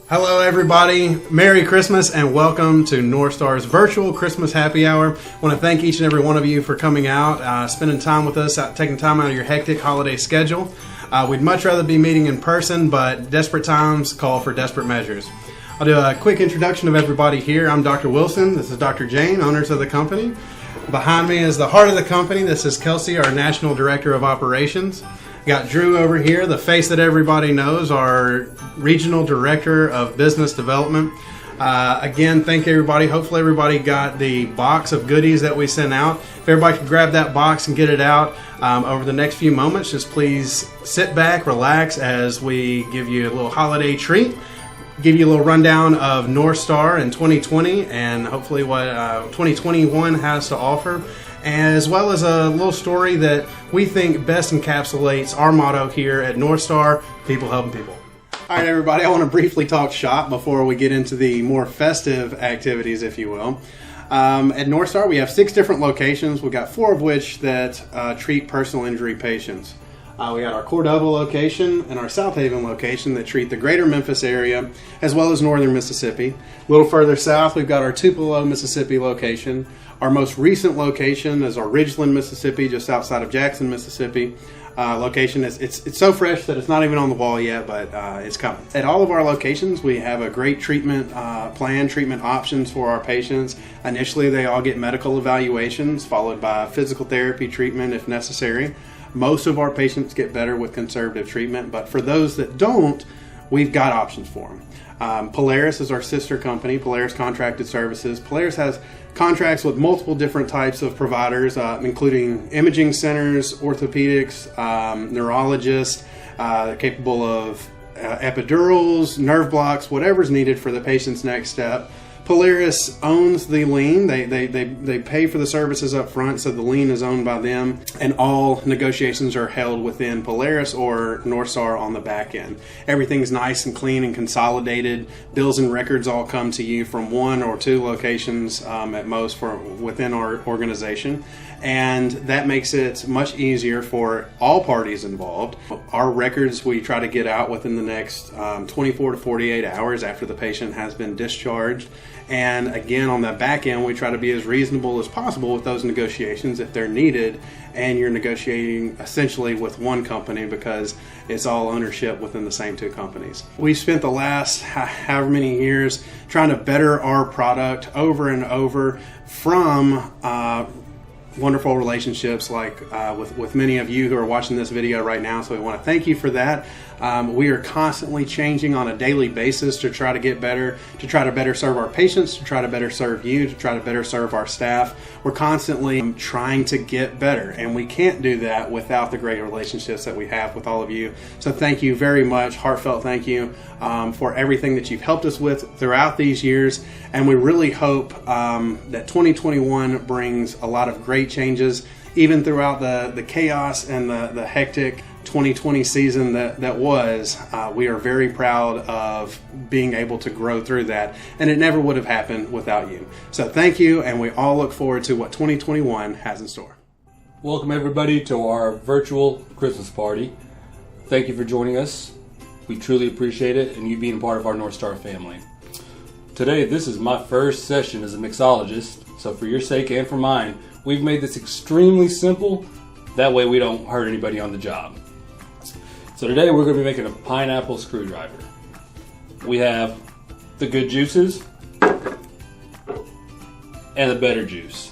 Hello everybody, Merry Christmas and welcome to Northstar's virtual Christmas happy hour. I want to thank each and every one of you for coming out, spending time with us, taking time out of your hectic holiday schedule. We'd much rather be meeting in person, but desperate times call for desperate measures. I'll do a quick introduction of everybody here. I'm Dr. Wilson, this is Dr. Jane, owners of the company. Behind me is the heart of the company. This is Kelsey, our National Director of Operations. Got Drew over here, the face that everybody knows, our Regional Director of Business Development. Again, thank everybody. Hopefully everybody got the box of goodies that we sent out. If everybody could grab that box and get it out over the next few moments, just please sit back, relax as we give you a little holiday treat. Give you a little rundown of Northstar in 2020 and hopefully what 2021 has to offer, as well as a little story that we think best encapsulates our motto here at Northstar, people helping people. All right, everybody, I want to briefly talk shop before we get into the more festive activities, if you will. At Northstar, we have 6 different locations. We've got 4 of which that treat personal injury patients. We got our Cordova location and our South Haven location that treat the greater Memphis area as well as northern Mississippi. A little further south, we've got our Tupelo, Mississippi location. Our most recent location is our Ridgeland, Mississippi, just outside of Jackson, Mississippi. Location it's so fresh that it's not even on the wall yet, but it's coming. At all of our locations, we have a great treatment plan, treatment options for our patients. Initially, they all get medical evaluations followed by physical therapy treatment if necessary. Most of our patients get better with conservative treatment, but for those that don't, we've got options for them. Polaris is our sister company, Polaris Contracted Services. Polaris has contracts with multiple different types of providers, including imaging centers, orthopedics, neurologists, capable of epidurals, nerve blocks, whatever's needed for the patient's next step. Polaris owns the lien. They pay for the services up front, so the lien is owned by them, and all negotiations are held within Polaris or Northstar on the back end. Everything's nice and clean and consolidated. Bills and records all come to you from 1 or 2 locations at most within our organization, and that makes it much easier for all parties involved. Our records we try to get out within the next 24 to 48 hours after the patient has been discharged. And again, on the back end, we try to be as reasonable as possible with those negotiations if they're needed, and you're negotiating essentially with one company because it's all ownership within the same 2 companies. We've spent the last however many years trying to better our product over and over from wonderful relationships like with many of you who are watching this video right now, so we want to thank you for that. We are constantly changing on a daily basis to try to get better, to try to better serve our patients, to try to better serve you, to try to better serve our staff. We're constantly trying to get better, and we can't do that without the great relationships that we have with all of you. So thank you very much, heartfelt thank you for everything that you've helped us with throughout these years, and we really hope that 2021 brings a lot of great changes, even throughout the chaos and the hectic 2020 season that was. We are very proud of being able to grow through that, and it never would have happened without you. So thank you, and we all look forward to what 2021 has in store. Welcome everybody to our virtual Christmas party. Thank you for joining us. We truly appreciate it, and you being part of our Northstar family. Today, this is my first session as a mixologist, so for your sake and for mine, we've made this extremely simple. That way we don't hurt anybody on the job. So today we're going to be making a pineapple screwdriver. We have the good juices and the better juice.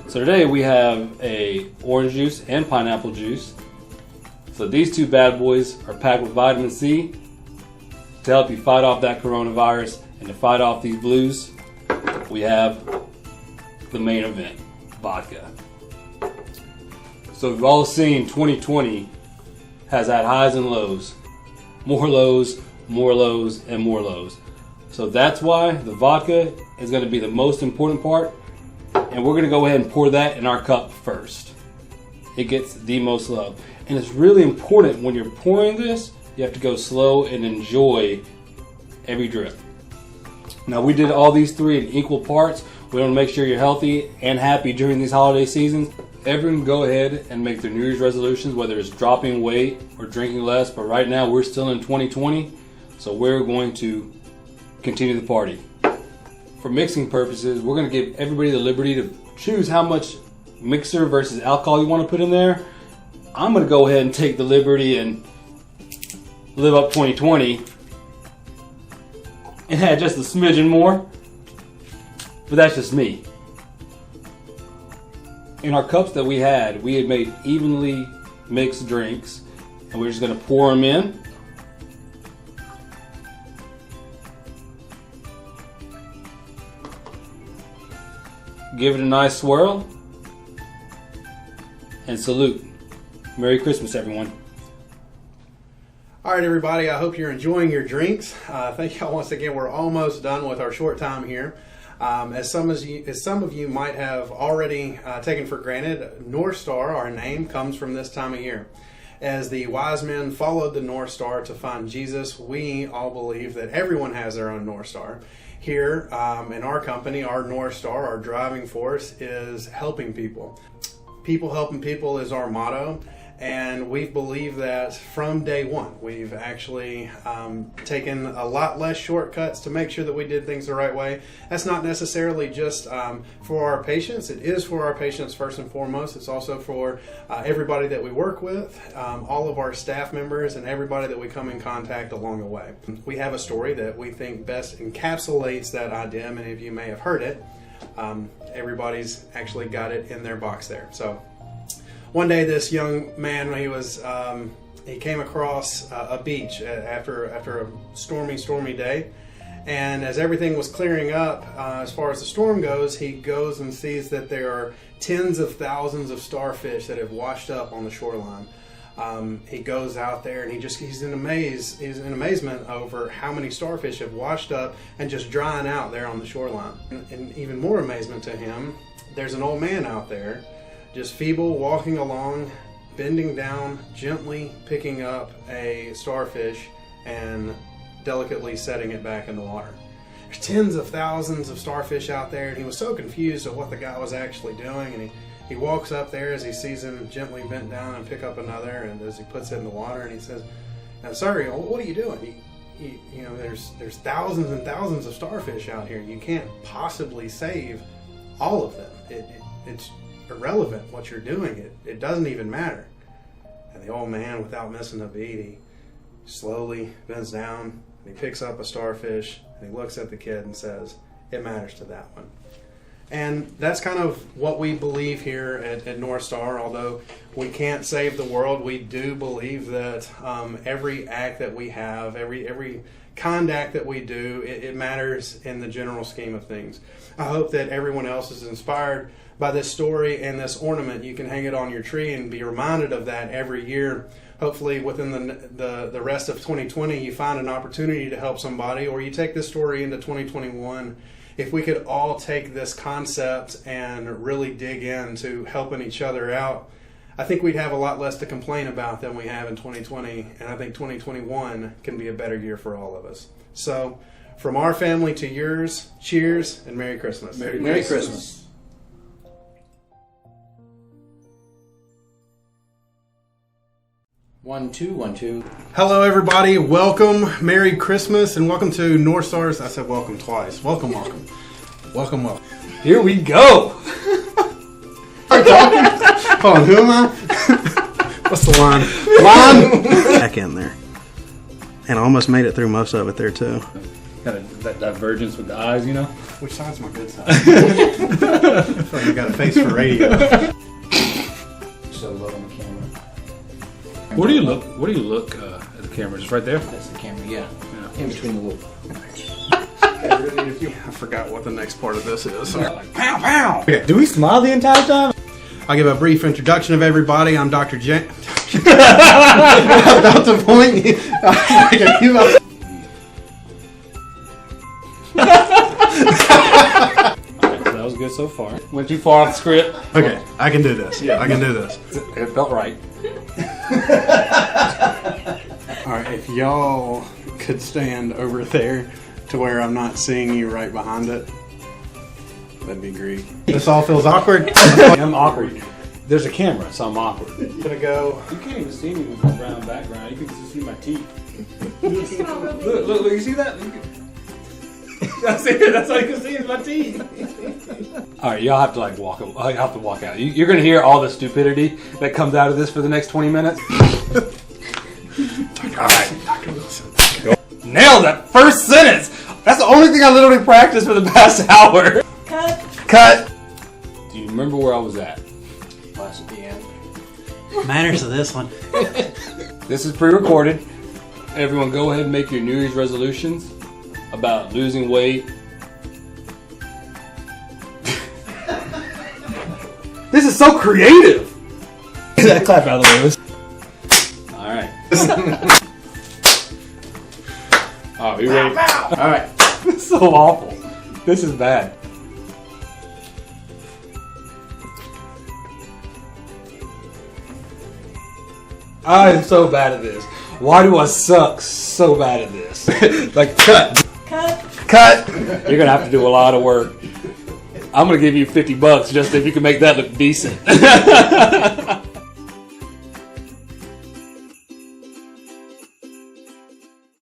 So today we have a orange juice and pineapple juice. So these 2 bad boys are packed with vitamin C to help you fight off that coronavirus and to fight off these blues. We have the main event, vodka. So we've all seen 2020 has had highs and lows. More lows, more lows, and more lows. So that's why the vodka is going to be the most important part, and we're going to go ahead and pour that in our cup first. It gets the most love. And it's really important when you're pouring this, you have to go slow and enjoy every drip. Now we did all these 3 in equal parts. We want to make sure you're healthy and happy during these holiday seasons. Everyone go ahead and make their New Year's resolutions, whether it's dropping weight or drinking less, but right now we're still in 2020, So we're going to continue the party. For mixing purposes, we're going to give everybody the liberty to choose how much mixer versus alcohol you want to put in there. I'm going to go ahead and take the liberty and live up 2020 and add just a smidgen more. But that's just me. In our cups that we had made evenly mixed drinks, and we're just going to pour them in. Give it a nice swirl, and salute. Merry Christmas, everyone. All right, everybody, I hope you're enjoying your drinks. Thank y'all once again. We're almost done with our short time here. As some of you might have already taken for granted, Northstar, our name, comes from this time of year. As the wise men followed the Northstar to find Jesus, we all believe that everyone has their own Northstar. Here in our company, our Northstar, our driving force, is helping people. People helping people is our motto. And we've believed that from day one. We've actually taken a lot less shortcuts to make sure that we did things the right way. That's not necessarily just for our patients. It is for our patients first and foremost. It's also for everybody that we work with, all of our staff members, and everybody that we come in contact along the way. We have a story that we think best encapsulates that idea. Many of you may have heard it. Everybody's actually got it in their box there. So one day, this young man, he came across a beach after a stormy day, and as everything was clearing up, as far as the storm goes, he goes and sees that there are tens of thousands of starfish that have washed up on the shoreline. He goes out there and he's in amazement over how many starfish have washed up and just drying out there on the shoreline. And even more amazement to him, there's an old man out there, just feeble, walking along, bending down, gently picking up a starfish and delicately setting it back in the water. There's tens of thousands of starfish out there, and he was so confused of what the guy was actually doing, and he walks up there as he sees him gently bent down and pick up another, and as he puts it in the water, and he says, "Now, sir, what are you doing? There's thousands and thousands of starfish out here. You can't possibly save all of them. It's irrelevant what you're doing. It doesn't even matter." And the old man, without missing a beat, he slowly bends down and he picks up a starfish and he looks at the kid and says, "It matters to that one." And that's kind of what we believe here at Northstar. Although we can't save the world, we do believe that every act that we have, every kind act that we do, it matters in the general scheme of things. I hope that everyone else is inspired by this story and this ornament. You can hang it on your tree and be reminded of that every year. Hopefully within the rest of 2020 you find an opportunity to help somebody, or you take this story into 2021. If we could all take this concept and really dig into helping each other out, I think we'd have a lot less to complain about than we have in 2020, and I think 2021 can be a better year for all of us. So from our family to yours, cheers and Merry Christmas. Merry Christmas. 1 2 1 2. Hello, everybody. Welcome. Merry Christmas, and welcome to Northstars. I said welcome twice. Welcome. Welcome. Here we go. Hold on, who am I? What's the line? Back in there. And I almost made it through most of it there, too. Kind of that divergence with the eyes, you know? Which side's my good side? I feel like you got a face for radio. So low on the camera. Where do you look at the camera? Just right there? That's the camera, yeah. In between the little. I forgot what the next part of this is. Like, pow, pow! Okay, do we smile the entire time? I'll give a brief introduction of everybody. I'm Dr. Jen. About to point you. That was good so far. Went too far off the script. Okay, I can do this. Yeah, I can do this. It felt right. Alright, if y'all could stand over there to where I'm not seeing you right behind it, that'd be great. This all feels awkward. I'm awkward. There's a camera, so I'm awkward. I'm gonna go. You can't even see me with the brown background. You can just see my teeth. Look, you see that? That's it. That's all you can see is my teeth. All right, y'all have to like walk. You have to walk out. You're gonna hear all the stupidity that comes out of this for the next 20 minutes. All right, Dr. Wilson. Nailed that first sentence. That's the only thing I literally practiced for the past hour. Cut. Do you remember where I was at? Last at the end. Manners of this one. This is pre-recorded. Everyone, go ahead and make your New Year's resolutions about losing weight. This is so creative. That clap out of the way. All right. Oh, you ready? All right. This is so awful. This is bad. I am so bad at this. Why do I suck so bad at this? Like, cut. You're gonna have to do a lot of work. I'm gonna give you $50 just if you can make that look decent.